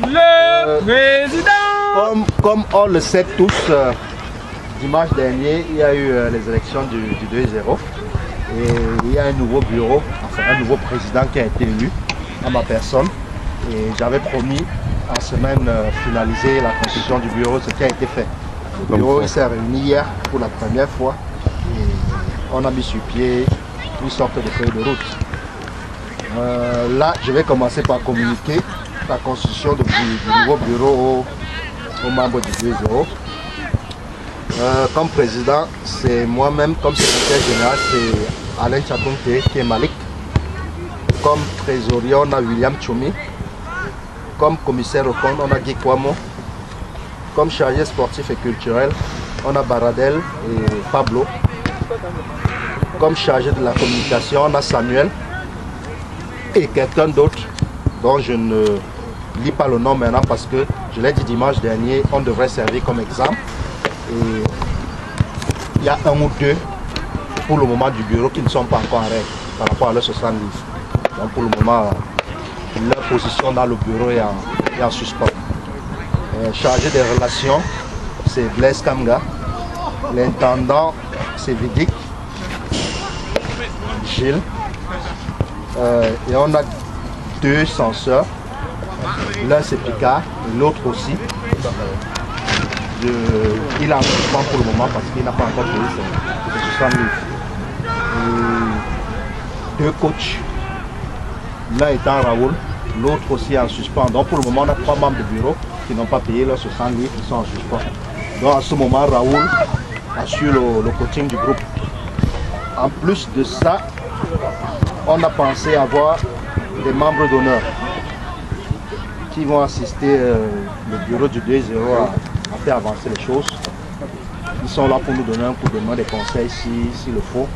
Le président. Comme on le sait tous, dimanche dernier, il y a eu les élections du 2-0. Et il y a un nouveau bureau, enfin un nouveau président qui a été élu à ma personne. Et j'avais promis en semaine finaliser la constitution du bureau, ce qui a été fait. Le bureau s'est réuni hier pour la première fois. Et on a mis sur pied une sorte de feuille de route. Là, je vais commencer par communiquer la constitution du nouveau bureau aux membres du 2-0. Comme président, c'est moi-même, comme secrétaire général, c'est Alain Tchakonte qui est Malik. Comme trésorier, on a William Tchoumi. Comme commissaire au compte, on a Guy Kwamo. Comme chargé sportif et culturel, on a Baradel et Pablo. Comme chargé de la communication, on a Samuel et quelqu'un d'autre dont je ne lis pas le nom maintenant parce que je l'ai dit dimanche dernier, on devrait servir comme exemple. Et il y a un ou deux pour le moment du bureau qui ne sont pas encore en règle par rapport à leurs 60 livres. Donc pour le moment, leur position dans le bureau est en suspens. Chargé des relations, c'est Blaise Kamga. L'intendant, c'est Vidic. Gilles. Et on a deux censeurs. L'un c'est Picard et l'autre aussi. Il est en suspens pour le moment parce qu'il n'a pas encore payé ses 60 livres. Et deux coachs. L'un étant Raoul, l'autre aussi en suspens. Donc pour le moment, on a 3 membres de bureau qui n'ont pas payé leurs 60 livres, qui sont en suspens. Donc à ce moment, Raoul assure le coaching du groupe. En plus de ça, on a pensé avoir des membres d'honneur qui vont assister le bureau du 2-0 à faire avancer les choses. Ils sont là pour nous donner un coup de main, des conseils s'il le faut.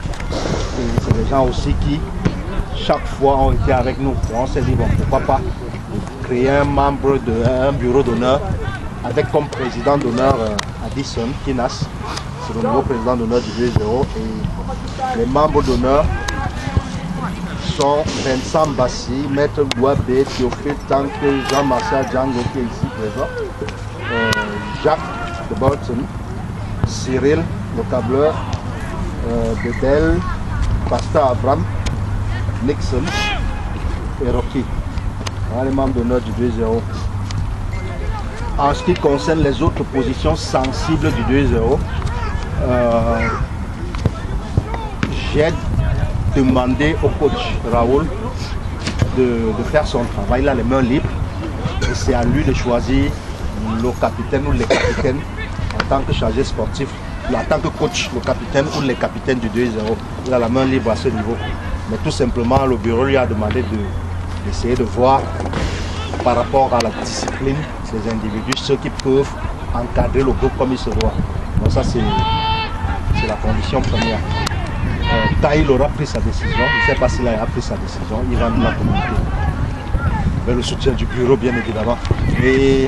Et c'est des gens aussi qui, chaque fois, ont été avec nous. Et on s'est dit, bon, pourquoi pas créer un bureau d'honneur avec comme président d'honneur Addison Kinas. C'est le nouveau président d'honneur du 2-0. Et les membres d'honneur sont Vincent Bassi, Maître Gouabé, Théophile Tank, Jean-Marcel Django qui est ici présent, Jacques de Bolton, Cyril, le câbleur, Bedel, Pasteur Abraham, Nixon et Rocky. Voilà les membres d'honneur du 2-0. En ce qui concerne les autres positions sensibles du 2-0, j'ai demandé au coach Raoul de faire son travail. Il a les mains libres et c'est à lui de choisir le capitaine ou les capitaines en tant que chargé sportif, en tant que coach, le capitaine ou les capitaines du 2-0. Il a la main libre à ce niveau. Mais tout simplement, le bureau lui a demandé d'essayer de voir par rapport à la discipline des individus, ceux qui peuvent encadrer le groupe comme il se doit. Donc ça, c'est la condition première. Taïl aura pris sa décision, je ne sais pas s'il a pris sa décision, il va nous la communiquer. Avec le soutien du bureau, bien évidemment. Et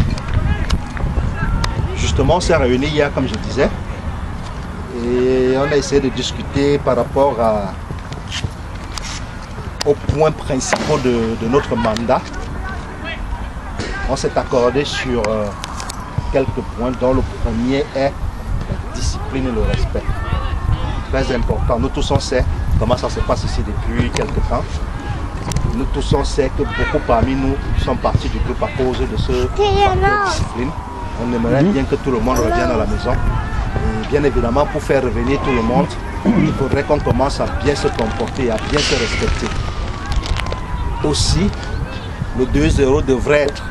justement, on s'est réunis hier, comme je disais, et on a essayé de discuter par rapport aux points principaux de notre mandat. On s'est accordé sur quelques points, dont le premier est la discipline et le respect. Très important. Nous tous on sait comment ça se passe ici depuis quelques temps. Nous tous on sait que beaucoup parmi nous sont partis du groupe à cause de ce facteur discipline. On aimerait bien que tout le monde revienne à la maison. Et bien évidemment, pour faire revenir tout le monde, il faudrait qu'on commence à bien se comporter, à bien se respecter. Aussi, le 2-0 devrait être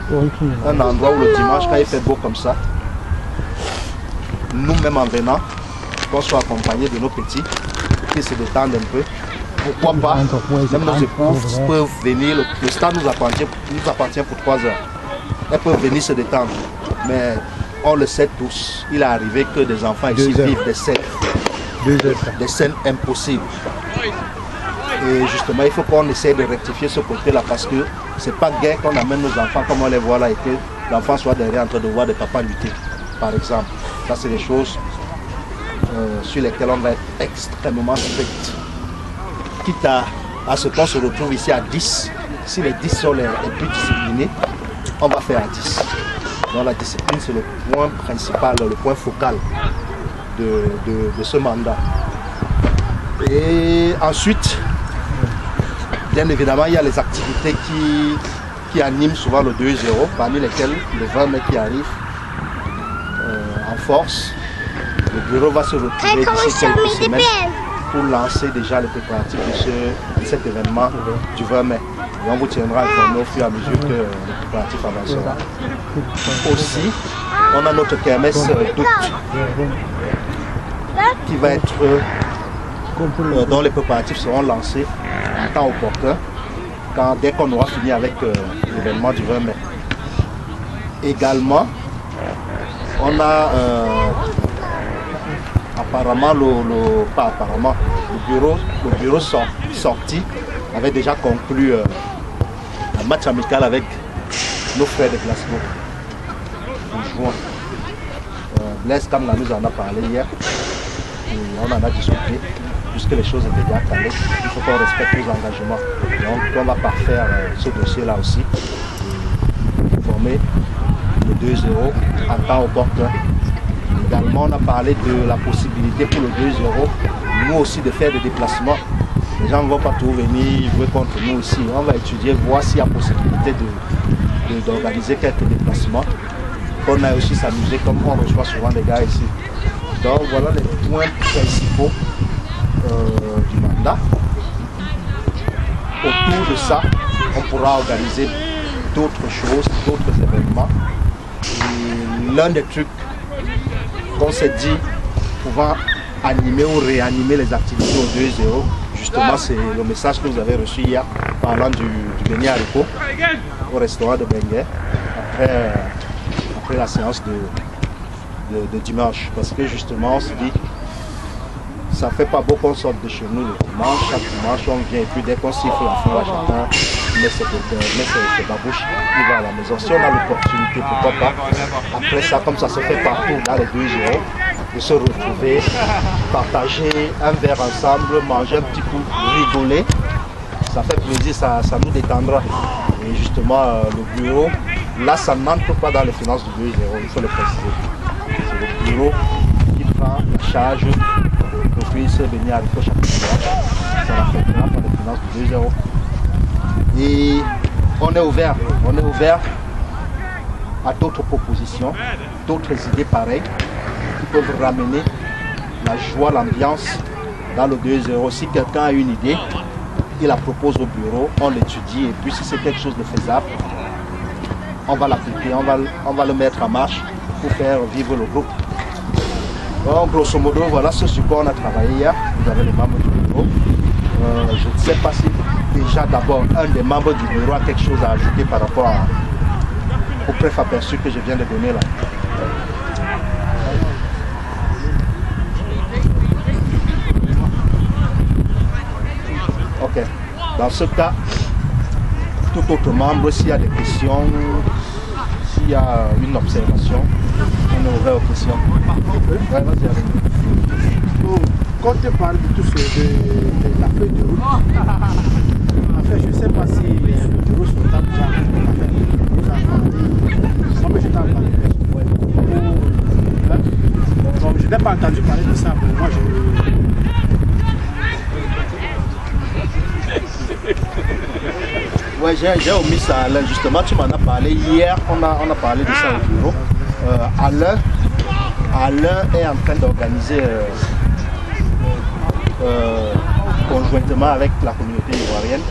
un endroit où le dimanche, quand il fait beau comme ça, nous-mêmes en venant, qu'on soit accompagnés de nos petits, qui se détendent un peu. Pourquoi pas, même nos épouses peuvent venir, le stade nous appartient pour 3 heures. Elles peuvent venir se détendre. Mais on le sait tous, il est arrivé que des enfants ici vivent des scènes impossibles. Et justement, il faut qu'on essaie de rectifier ce côté-là parce que c'est pas gai qu'on amène nos enfants comme on les voit là et que l'enfant soit derrière en train de voir des papas lutter, par exemple. Ça, c'est des choses sur lesquelles on va être extrêmement strict. Quitte à ce qu'on se retrouve ici à 10, si les 10 sont les plus disciplinés, on va faire à 10. Donc la discipline, c'est le point principal, le point focal de ce mandat. Et ensuite, bien évidemment, il y a les activités qui animent souvent le 2-0, parmi lesquelles le 20 mai qui arrive en force. Le bureau va se retrouver d'ici quelques semaines pour lancer déjà les préparatifs de cet événement du 20 mai. Et on vous tiendra informé au fur et à mesure que les préparatifs avanceront. Aussi, on a notre kermesse d'août qui va être, dont les préparatifs seront lancés en temps opportun, dès qu'on aura fini avec l'événement du 20 mai. Également, on a apparemment, le bureau sorti avait déjà conclu un match amical avec nos frères de Glasgow en juin. Blaise Kamla nous en a parlé hier et on en a discuté. Puisque les choses étaient bien calées, il faut qu'on respecte nos engagements. Donc on va parfaire ce dossier-là aussi. Former le 2-0 en temps opportun. Également, on a parlé de la possibilité pour le 2-0, nous aussi de faire des déplacements. Les gens ne vont pas tout venir jouer contre nous aussi. On va étudier, voir s'il y a possibilité d'organiser quelques déplacements. On a aussi s'amuser comme on reçoit souvent des gars ici. Donc voilà les points principaux du mandat. Autour de ça, on pourra organiser d'autres choses, d'autres événements. L'un des trucs qu'on s'est dit pouvant animer ou réanimer les activités au 2-0, justement c'est le message que vous avez reçu hier parlant du beignet haricot au restaurant de Benguet après la séance de dimanche. Parce que justement on se dit ça fait pas beau qu'on sorte de chez nous le dimanche, chaque dimanche on vient et puis dès qu'on siffle la fin à chacun, met ses babouches, il va à la maison. Si on a l'opportunité, pourquoi pas, après ça, comme ça se fait partout dans les 2 jours, de se retrouver, partager un verre ensemble, manger un petit coup, rigoler, ça fait plaisir, ça nous détendra. Et justement, le bureau, là ça n'entre pas dans les finances du 2-0, il faut le préciser. C'est le bureau qui prend la charge. Puis c'est venu à l'époque chaque fois, ça l'affectera pour les finances du 2-0. Et on est ouvert à d'autres propositions, d'autres idées pareilles qui peuvent ramener la joie, l'ambiance dans le 2-0. Si quelqu'un a une idée, il la propose au bureau, on l'étudie et puis si c'est quelque chose de faisable, on va l'appliquer, on va le mettre en marche pour faire vivre le groupe. Donc, grosso modo, voilà ce sur quoi on a travaillé hier. Vous avez les membres du bureau. Je ne sais pas si déjà d'abord un des membres du bureau a quelque chose à ajouter par rapport au bref aperçu que je viens de donner là. Ok. Dans ce cas, tout autre membre, s'il y a des questions, s'il y a une observation, on est ouvert aux questions. Ouais, vas-y, quand tu parles de tout ce, de la feuille de route, en fait, je ne sais pas si le bureau se tape déjà. Moi, je t'en parle. Donc, je n'ai pas entendu parler de ça, mais moi, Ouais, j'ai omis ça, Alain. Justement, tu m'en as parlé hier, on a parlé de ça au bureau. Alain est en train d'organiser conjointement avec la communauté ivoirienne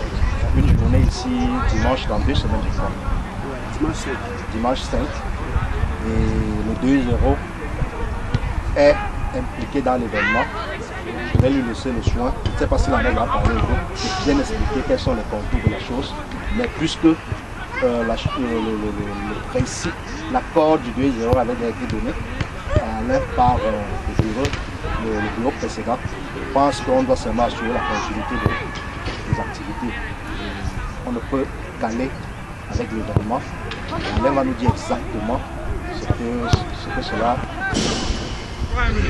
une journée ici dimanche dans 2 semaines du mois. Dimanche 5. Et le 2-0 est impliqué dans l'événement. Je vais lui laisser le soin. Je ne sais pas s'il en a parlé au groupe. Je vais bien expliquer quels sont les contours de la chose. Mais puisque le principe, l'accord du 2-0 avait déjà été donné par le bureau précédent, je pense qu'on doit seulement assurer la continuité des activités. On ne peut qu'aller avec l'événement. Alain va nous dire exactement ce que cela.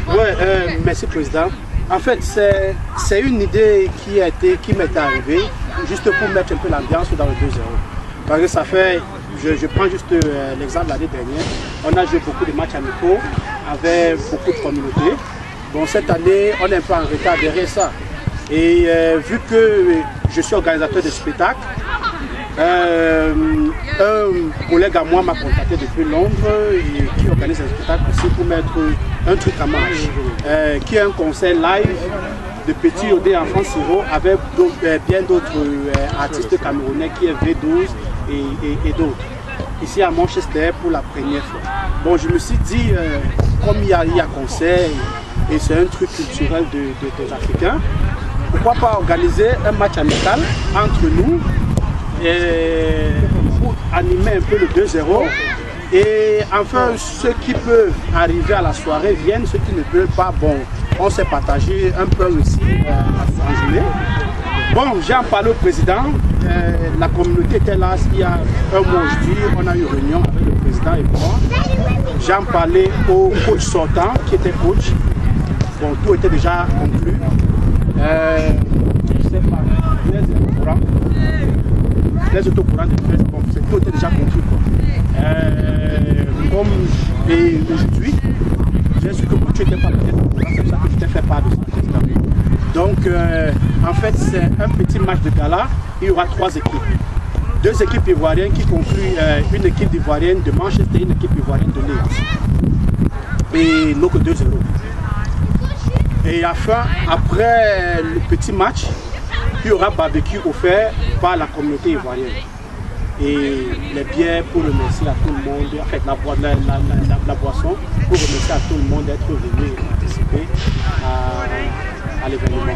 Oui, merci Président. En fait, c'est une idée qui m'est arrivée juste pour mettre un peu l'ambiance dans le 2-0. Parce que ça fait, je prends juste l'exemple de l'année dernière. On a joué beaucoup de matchs amicaux avec beaucoup de communautés. Bon, cette année, on est un peu en retard derrière ça. Et vu que je suis organisateur de spectacles, un collègue à moi m'a contacté depuis Londres et qui organise un spectacle aussi pour mettre un truc en marche, qui est un concert live de Petit Odé en France Siro avec bien d'autres artistes camerounais qui est V12 et d'autres. Ici à Manchester pour la première fois. Bon, je me suis dit, comme il y a concert et c'est un truc culturel des Africains, pourquoi pas organiser un match amical entre nous pour animer un peu le 2-0 et enfin ceux qui peuvent arriver à la soirée viennent, ceux qui ne peuvent pas, bon, on s'est partagé un peu aussi en journée. Bon, j'ai en parlé au président, la communauté était là il y a un mois aujourd'hui, on a eu une réunion avec le président et moi. J'ai en parlé au coach sortant qui était coach, bon, tout était déjà conclu. Je sais pas, les autocourants de presse, bon, tout était déjà conclu. Comme aujourd'hui, j'ai su que tu n'étais pas peut-être au courant, c'est pour ça que je t'ai fait part de ça. Donc, en fait, c'est un petit match de gala. Il y aura 3 équipes. 2 équipes ivoiriennes qui concluent une équipe ivoirienne de Manchester et une équipe ivoirienne de Leeds. Et donc 2-0. Et après le petit match, il y aura barbecue offert par la communauté ivoirienne. Et les bières pour remercier à tout le monde, en fait la boisson pour remercier à tout le monde d'être venu participer à l'événement.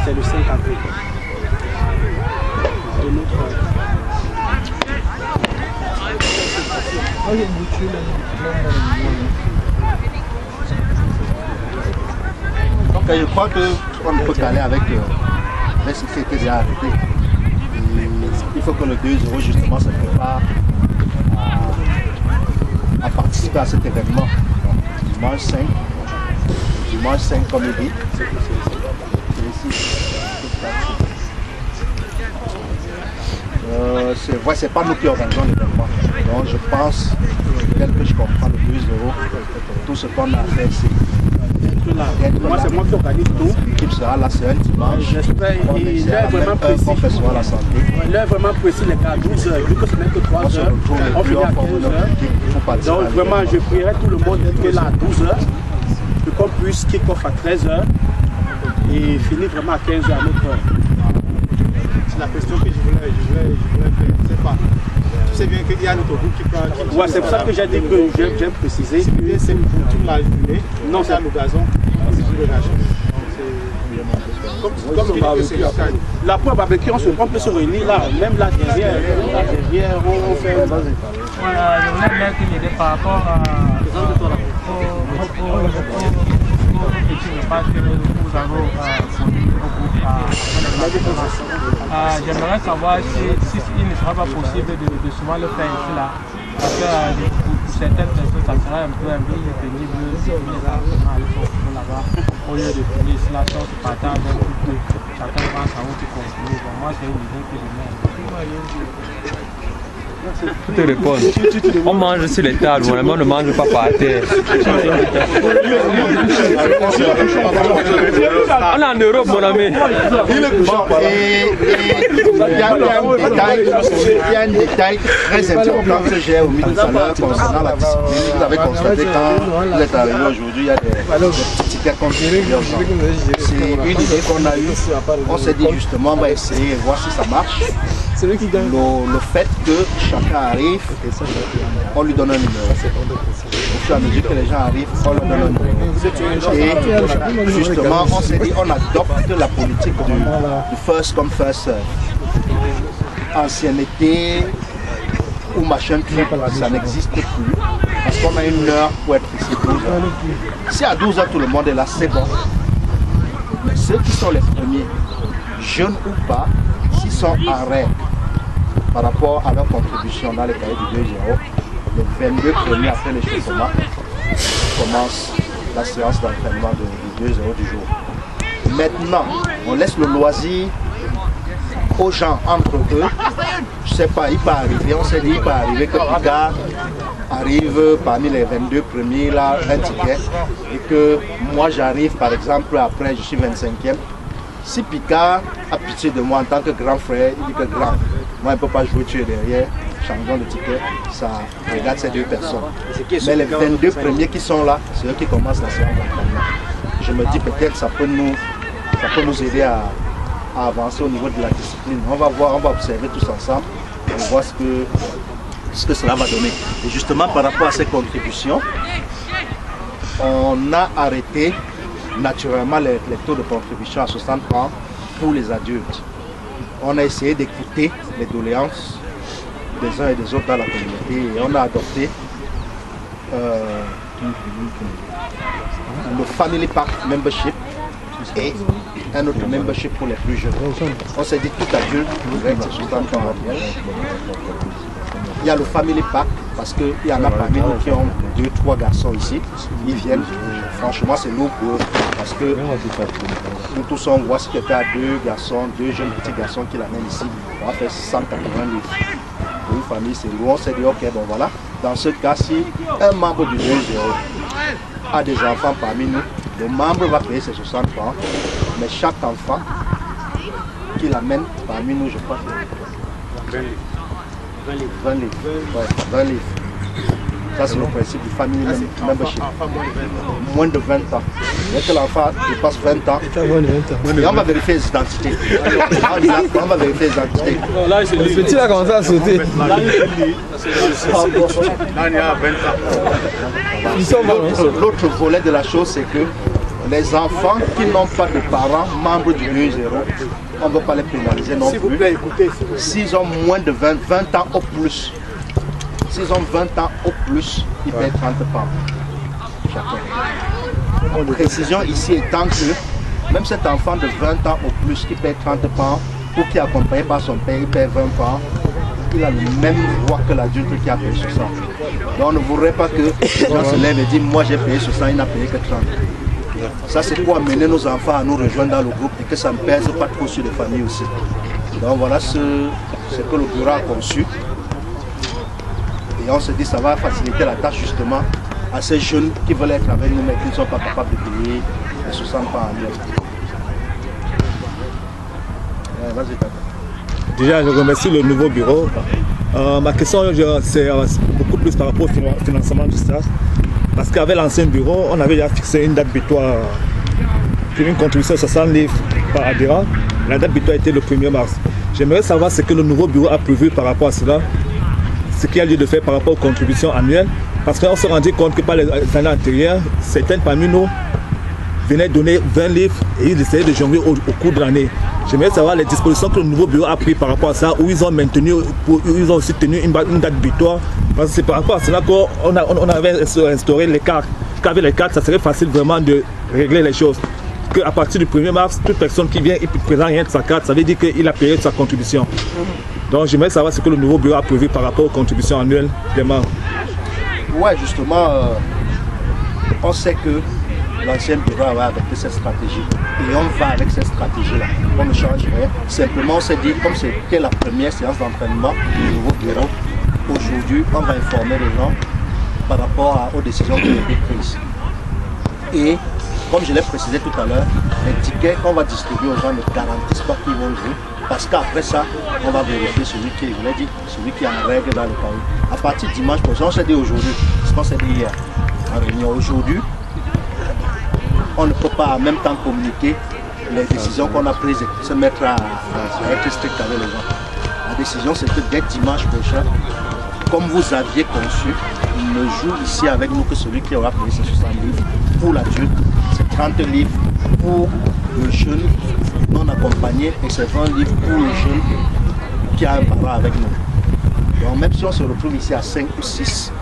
C'est le 5 avril. De notre... Donc je crois qu'on ne peut qu'aller avec ce qui était déjà arrêté. Il faut que le 2-0 justement se prépare à participer à cet événement. Donc, dimanche 5 comme il dit. C'est pas nous qui organisons l'événement. Donc je pense, tel que je comprends le 2-0, tout ce qu'on a fait c'est moi c'est moi qui organise tout. L'équipe sera là, c'est un dimanche. J'espère, il est vraiment précis. Professeur à la santé. Il est vraiment précis les gars, à 12h, vu que ce n'est que 3 heures. On finit à 15h. Donc vraiment je prierai tout le monde d'être là à 12h. Pour qu'on puisse kick off à 13h et finir vraiment à 15h à notre heure. C'est la question que je voulais faire, c'est pas. Tu sais bien qu'il y a notre groupe qui prend. Ouais, c'est pour ça que j'ai dit que j'aime préciser. C'est pour toute la journée. Non, c'est à l'occasion. Comme c'est local. La pointe barbecue, on peut se réunir là, même là derrière, on fait. Voilà, je voulais mettre une idée par rapport à parce que nous avons fourni au groupe j'aimerais savoir si il ne sera pas possible de souvent le faire ici là, parce que pour certaines personnes ça sera un peu pénible si on est là-bas au lieu de finir ici là, si on se partage un peu, chacun pense à où tu continues. Bon, moi c'est une idée que je mets. Pour te répondre, on mange sur les tables, vraiment on ne mange pas par terre. On est en Europe, mon ami. Il y a un détail très important que j'ai omis tout à l'heure concernant la discipline. Vous avez constaté quand vous êtes arrivé aujourd'hui, il y a des petits c'est une idée qu'on a eue. On s'est dit justement, on va essayer et voir si ça marche. Le fait que chacun arrive, on lui donne un numéro. Au fur et à mesure que les gens arrivent, on leur donne un numéro. Et justement, on s'est dit, on adopte la politique du first come first serve. Ancienneté ou machin truc, ça n'existe plus. Parce qu'on a une heure pour être ici, 12 heures. Si à 12 heures tout le monde est là, c'est bon. Mais ceux qui sont les premiers, jeunes ou pas, s'ils sont en rêve par rapport à leur contribution dans les cahiers du 2-0, les 22 premiers après les championnats commence la séance d'entraînement du 2-0 du jour. Maintenant, on laisse le loisir aux gens entre eux, je sais pas, il peut arriver, on s'est dit, il peut arriver que Picard arrive parmi les 22 premiers là, un ticket, et que moi j'arrive par exemple après, je suis 25e. Si Picard a pitié de moi en tant que grand frère, il dit que grand, moi il ne peut pas jouer, tu es derrière, changeons de ticket, ça regarde ces deux personnes. Mais les 22 premiers qui sont là, c'est eux qui commencent la séance d'entraînement. Je me dis peut-être ça peut nous aider à avancer au niveau de la discipline. On va voir, on va observer tous ensemble, on va voir ce que cela va donner. Et justement par rapport à ces contributions, on a arrêté naturellement les taux de contribution à 60 francs pour les adultes. On a essayé d'écouter les doléances des uns et des autres dans la communauté et on a adopté le Family Pack Membership et un autre membership pour les plus jeunes. On s'est dit tout adulte avec 60 francs annuels. Il y a le Family Pack parce qu'il y en a parmi nous qui ont 2-3 garçons ici. Ils viennent, franchement c'est lourd pour eux parce que nous tous on voit si quelqu'un a 2 garçons, 2 jeunes petits garçons qui l'amènent ici, on va faire 180 livres. Pour une famille c'est lourd, on s'est dit ok bon voilà, dans ce cas si un membre du 2-0 a des enfants parmi nous, le membre va payer ses 60 francs, mais chaque enfant qui l'amène parmi nous, je crois que 20 livres. Ouais, 20 livres. Ça c'est le principe du family membership. Moins de 20 ans. Dès que l'enfant dépasse 20 ans, et on va vérifier les identités. On va vérifier les identités. Le petit a commencé à sauter. Là, il y a 20 ans. Ils sont bons. L'autre volet de la chose, c'est que les enfants qui n'ont pas de parents membres du 2-0, on ne veut pas les pénaliser non plus. S'ils ont moins de 20 ans au plus, s'ils ont 20 ans au plus, ils payent 30 pounds chacun. La précision ici étant que même cet enfant de 20 ans au plus qui paye 30 pounds ou qui est accompagné par son père, il paye 20 pounds, il a le même droit que l'adulte qui a payé 60. Donc on ne voudrait pas que les gens se lèvent et disent moi j'ai payé 60, il n'a payé que 30. Ça c'est pour amener nos enfants à nous rejoindre dans le groupe et que ça ne pèse pas trop sur les familles aussi. Donc voilà ce que le bureau a conçu. Et on se dit que ça va faciliter la tâche justement à ces jeunes qui veulent être avec nous mais qui ne sont pas capables de payer les 60 francs annuels. Déjà, je remercie le nouveau bureau. Ma question c'est beaucoup plus par rapport au financement du staff. Parce qu'avec l'ancien bureau, on avait déjà fixé une date butoir pour une contribution de 60 livres par adhérent. La date butoir était le 1er mars. J'aimerais savoir ce que le nouveau bureau a prévu par rapport à cela, ce qu'il y a lieu de faire par rapport aux contributions annuelles. Parce qu'on s'est rendu compte que par les années antérieures, certains parmi nous venaient donner 20 livres et ils essayaient de jongler au cours de l'année. J'aimerais savoir les dispositions que le nouveau bureau a prises par rapport à ça, où ils ont maintenu, ils ont aussi tenu une date butoir. Parce que c'est par rapport à cela qu'on avait instauré les cartes. Qu'avec les cartes, ça serait facile vraiment de régler les choses. Qu'à partir du 1er mars, toute personne qui vient et qui présente rien de sa carte, ça veut dire qu'il a payé sa contribution. Donc j'aimerais savoir ce que le nouveau bureau a prévu par rapport aux contributions annuelles des membres. Ouais, justement, on sait que l'ancien bureau avait adopté cette stratégie. Et on va avec cette stratégie-là. On ne change rien. Simplement, on s'est dit, comme c'était la première séance d'entraînement du nouveau bureau, aujourd'hui, on va informer les gens par rapport aux décisions qui ont été prises. Et, comme je l'ai précisé tout à l'heure, les tickets qu'on va distribuer aux gens ne garantissent pas qu'ils vont jouer. Parce qu'après ça, on va vérifier celui qui est en règle dans le pays. À partir de dimanche prochain, on s'est dit aujourd'hui, ce qu'on s'est dit hier en réunion aujourd'hui, on ne peut pas en même temps communiquer les décisions qu'on a prises et se mettre à être strict avec les gens. La décision c'est que dès dimanche prochain, comme vous aviez conçu, il ne joue ici avec nous que celui qui aura payé ses 60 livres. Pour l'adulte, c'est 30 livres pour le jeune non accompagné et c'est 20 livres pour le jeune qui a un parent avec nous. Donc même si on se retrouve ici à 5 ou 6,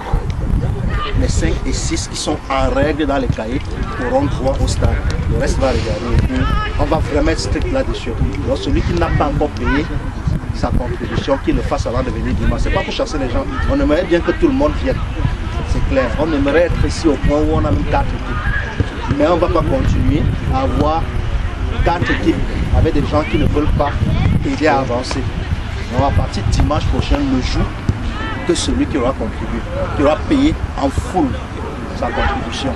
les 5 et 6 qui sont en règle dans les cahiers auront droit au stade. Le reste va regarder et puis on va vraiment être strict là-dessus. Donc celui qui n'a pas encore payé sa contribution, qu'il le fasse avant de venir dimanche. C'est pas pour chasser les gens. On aimerait bien que tout le monde vienne. C'est clair. On aimerait être ici au point où on a même 4 équipes. Mais on ne va pas continuer à avoir 4 équipes avec des gens qui ne veulent pas aider à avancer. Donc à partir de dimanche prochain, le jour que celui qui aura contribué, qui aura payé en full sa contribution.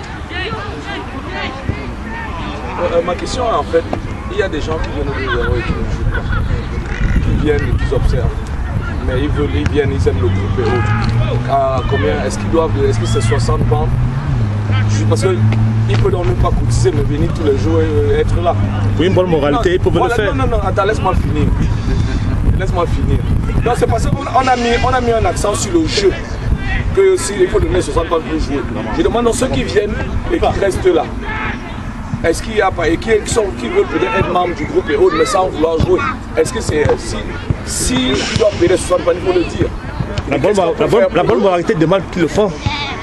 Ma question est en fait, il y a des gens qui viennent au 2-0 et qui ne jouent pas, qui viennent et qui observent, mais ils viennent, ils aiment le groupe et autres. À combien est-ce qu'ils doivent, est-ce que c'est 60 pounds? Parce qu'ils ne peuvent donc même pas cotiser, mais venir tous les jours et être là. Oui, une bonne moralité, ils peuvent le faire. Non, attends, laisse-moi finir. Laisse-moi finir. Non, c'est parce qu'on a mis un accent sur le jeu. Que s'il faut donner 60 pounds pour jouer. Je demande à ceux qui viennent et qui restent là. Est-ce qu'il y a pas, et qui veulent peut-être être membres du groupe et autres, mais sans vouloir jouer? Est-ce que c'est si ils doivent payer 60 pounds, il faut le dire. La bonne moralité demande qu'ils le font.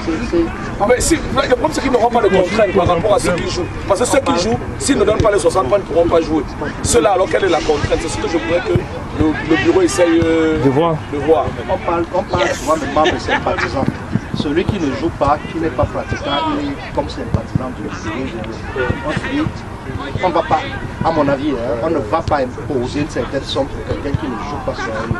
Mais le problème c'est qu'ils n'auront pas de contraintes par rapport à ceux qui jouent. Parce que ceux qui jouent, s'ils ne donnent pas les 60 points, ils ne pourront pas jouer. Ceux-là, alors quelle est la contrainte? C'est ce que je voudrais que le bureau essaye de voir. On parle souvent de membres sympathisants. Celui qui ne joue pas, qui n'est pas pratiquant, il est comme sympathisant du bureau. On se dit, on ne va pas, à mon avis, on ne va pas imposer une certaine somme pour quelqu'un qui ne joue pas sur lui.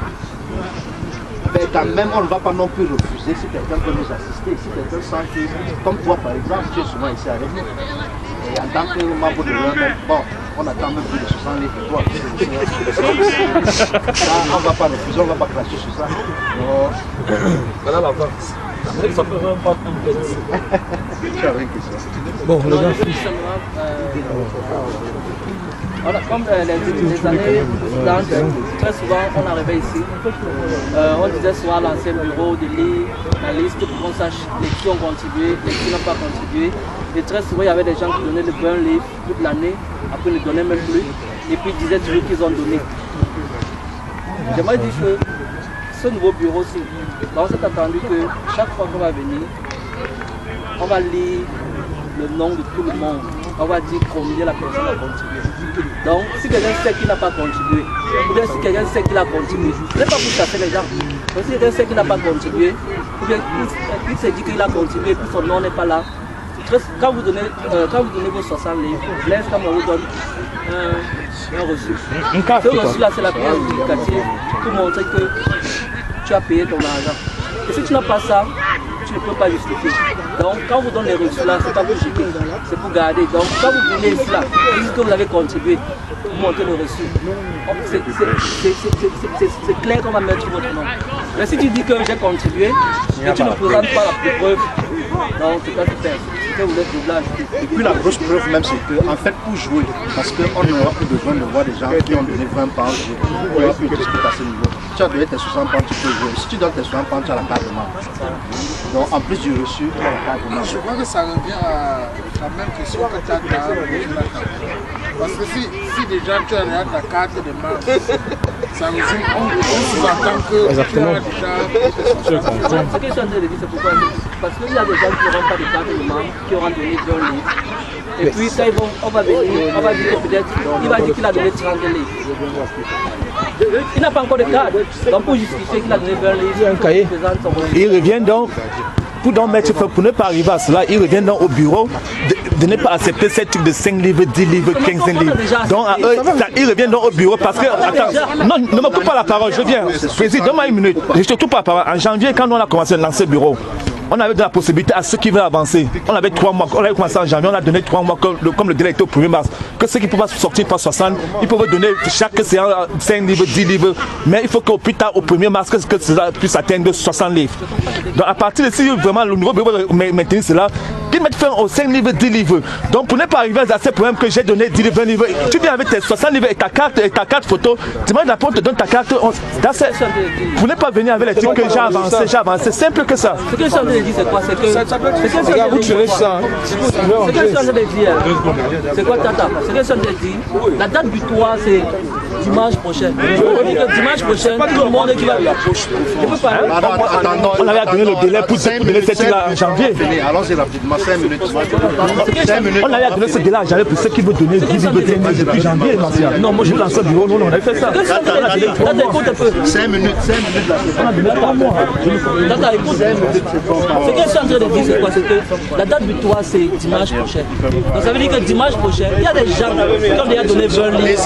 Mais quand même, on ne va pas non plus refuser si quelqu'un peut nous assister, si quelqu'un sent que, comme toi par exemple, tu es souvent ici avec nous. Et en tant que membre de l'UMM, bon, on attend même plus de 60 livres de toi. Ça, on ne va pas refuser, on ne va pas cracher sur ça. Voilà la vente. Ça peut vraiment pas tout le Tu as une question. Bon, le gars. Voilà, comme les années précédentes, très souvent on arrivait ici, on disait souvent à l'ancien bureau de lire la liste pour qu'on sache les qui ont contribué, les qui n'ont pas contribué. Et très souvent il y avait des gens qui donnaient le bon livre toute l'année, après ils ne donnaient même plus, et puis ils disaient toujours qu'ils ont donné. J'aimerais dire que ce nouveau bureau-ci, on s'est attendu que chaque fois qu'on va venir, on va lire le nom de tout le monde. On va dire combien la personne a contribué. Donc, si quelqu'un sait qu'il n'a pas contribué, ou bien si quelqu'un sait qu'il a contribué, ce n'est pas pour chasser les gens. Donc, si quelqu'un sait qu'il n'a pas contribué, ou bien il s'est dit qu'il a contribué et puis son nom n'est pas là, quand vous donnez vos 60 livres, Blaise Camara vous donne un reçu. Ce reçu-là, c'est la pièce justificative pour montrer que tu as payé ton argent. Et si tu n'as pas ça, tu ne peux pas justifier. Donc quand vous donnez les reçus là, c'est pas pour jeter, c'est pour garder. Donc quand vous venez ici là, vous dites que vous avez contribué, vous montrez le reçu. C'est clair qu'on va mettre votre nom. Mais si tu dis que j'ai contribué et tu ne présentes pas la preuve, donc c'est pas super. C'est que vous êtes doublage. Et puis la grosse preuve même c'est que en fait pour jouer, parce qu'on n'aura plus besoin de voir des gens qui ont donné 20 pounds, on n'aura plus discuter à ce niveau. Tu as donné tes 60 pounds, tu peux jouer. Si tu donnes tes 60 pounds, tu as la carte de membre. Donc en plus du reçu, tu as la carte de membre. Je crois que ça revient à la même question que tu as dans parce que si déjà tu as ta carte de membre, ça résume, on sous-entend que exactement. Tu as Ce que je suis en train de dire, c'est pourquoi. Parce qu'il y a des gens qui n'auront pas de carte de membre, qui auront donné 2 livres. Et puis quand on va venir, on va dire que peut-être, il va dire qu'il a donné 30 livres. Il n'a pas encore de carte. Donc pour justifier qu'il a donné 20 livres, un cahier. Il revient donc, pour ne pas arriver à cela, il revient donc au bureau de ne pas accepter ces trucs de 5 livres, 10 livres, 15 livres. Donc il revient donc au bureau parce que, attends, non, ne me coupe pas la parole, je viens. Président, donne-moi une minute. Je te coupe pas la parole. En janvier, quand on a commencé à lancer le bureau, on avait de la possibilité à ceux qui veulent avancer. On avait 3 mois, on avait commencé en janvier, on a donné 3 mois comme le délai était au 1er mars. Que ceux qui ne peuvent pas sortir par 60, ils peuvent donner chaque séance 5 livres, 10 livres. Mais il faut qu'au plus tard, au 1er mars, que cela puisse atteindre 60 livres. Donc à partir de si vraiment le nouveau bureau veut maintenir cela, qu'ils mettent fin aux 5 livres, 10 livres. Donc pour ne pas arriver à ces problèmes que j'ai donné 10 livres, 20 livres, tu viens avec tes 60 livres et ta carte photo, tu demandes la porte, te donne ta carte. Pour ne pas venir avec les trucs que j'ai avancé, c'est simple que ça. Ce que je suis en train de dire, c'est quoi? C'est que ce que je suis en train de dire, c'est quoi Tata? Ce que je suis en train de dire, la date butoir c'est dimanche prochain. Dimanche prochain, tout le monde qui va venir. On avait donné le délai pour donner cette là en janvier. Allons-y rapidement, 5 minutes. On avait donné ce délai en janvier pour ceux qui veulent donner 10 livres depuis janvier. Non, moi je lance le bureau, non, on a fait ça. 5 minutes, 5 minutes. Tata, écoute, ce que je suis en en train de dire c'est quoi? C'est que la date butoir c'est dimanche prochain. Donc ça veut dire que dimanche prochain, il y a des gens qui ont déjà donné 20 livres.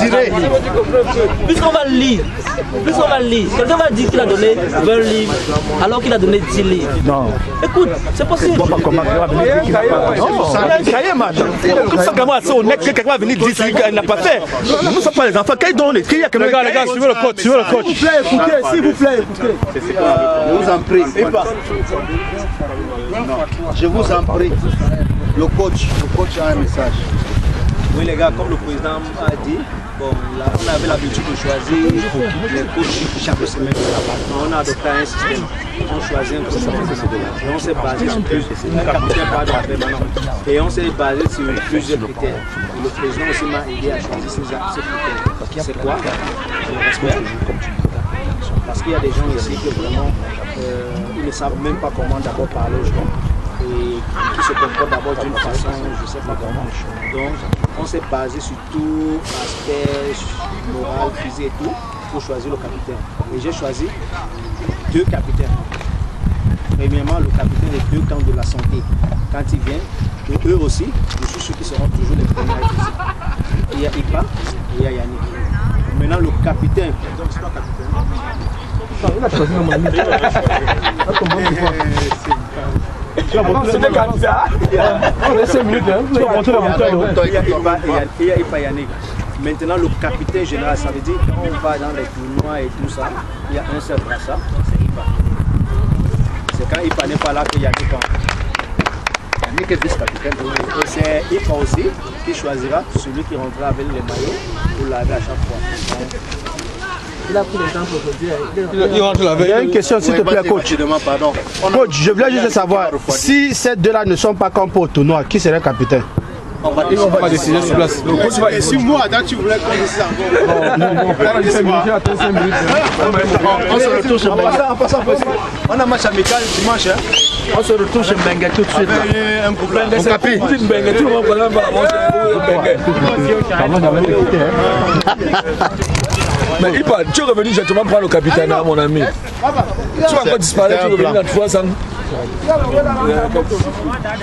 Puisqu'on va lire, quelqu'un va dire qu'il a donné 20 livres alors qu'il a donné 10 livres. Non. Écoute, c'est possible. Non, il y a un cahier, madame. Comme ça, quelqu'un va venir dire qu'il n'a pas fait. Nous ne sommes pas les enfants. Quand ils donnent les cris, il y a que les gars, suivez le coach, suivez le coach. S'il vous plaît, écoutez, s'il vous plaît, écoutez. Je vous en prie. Je vous en prie. Le coach a un message. Oui les gars, comme le président a dit, bon, là, on avait l'habitude de choisir les coachs chaque semaine. On a adopté un système. On choisit un coach chaque semaine. Et on s'est basé sur plusieurs critères. Et on s'est basé sur plusieurs critères. Et le président aussi m'a aidé à choisir ces critères. C'est quoi? Le respect. Parce qu'il y a des gens ici qui vraiment ils ne savent même pas comment d'abord parler aux gens. Et qui se comportent d'abord d'une façon, je ne sais pas comment. Donc, on s'est basé sur tout aspect moral, physique et tout pour choisir le capitaine. Et j'ai choisi 2 capitaines. Premièrement, le capitaine des 2 camps de la santé. Quand ils viennent, et eux aussi, je suis sûr qu'ils seront toujours les premiers ici. Il y a Ipa et il y a Yannick. Maintenant, le capitaine. Il a choisi mon ami. Tu vas montrer le candidat. On reste 5 minutes. Tu vas montrer le monteur. Il y a Ipa Yannick. Maintenant, le capitaine général, ça veut dire quand on va dans les tournois et tout ça, il y a un seul brassard, c'est Ipa. C'est quand Ipa n'est pas là que Yannick entre. Yannick est vice-capitaine. Et c'est Ipa aussi qui choisira celui qui rentrera avec les maillots pour laver à chaque fois. Il a pris l'exemple aujourd'hui. Il y a une question s'il te plaît, coach. Coach, je voulais juste savoir, si ces 2-là ne sont pas comme pour le tournoi, qui serait capitaine? On va décider sur place. Et si moi, Adam, tu voulais qu'on dise ça On se retrouve chez Bengue. On a match amical dimanche. On se retrouve chez Bengue tout de suite. Un problème. On capit. Mais Ipa, tu es revenu gentiment prendre le capitaine, mon ami. Tu vas encore disparaître, tu es revenu dans 3 ans.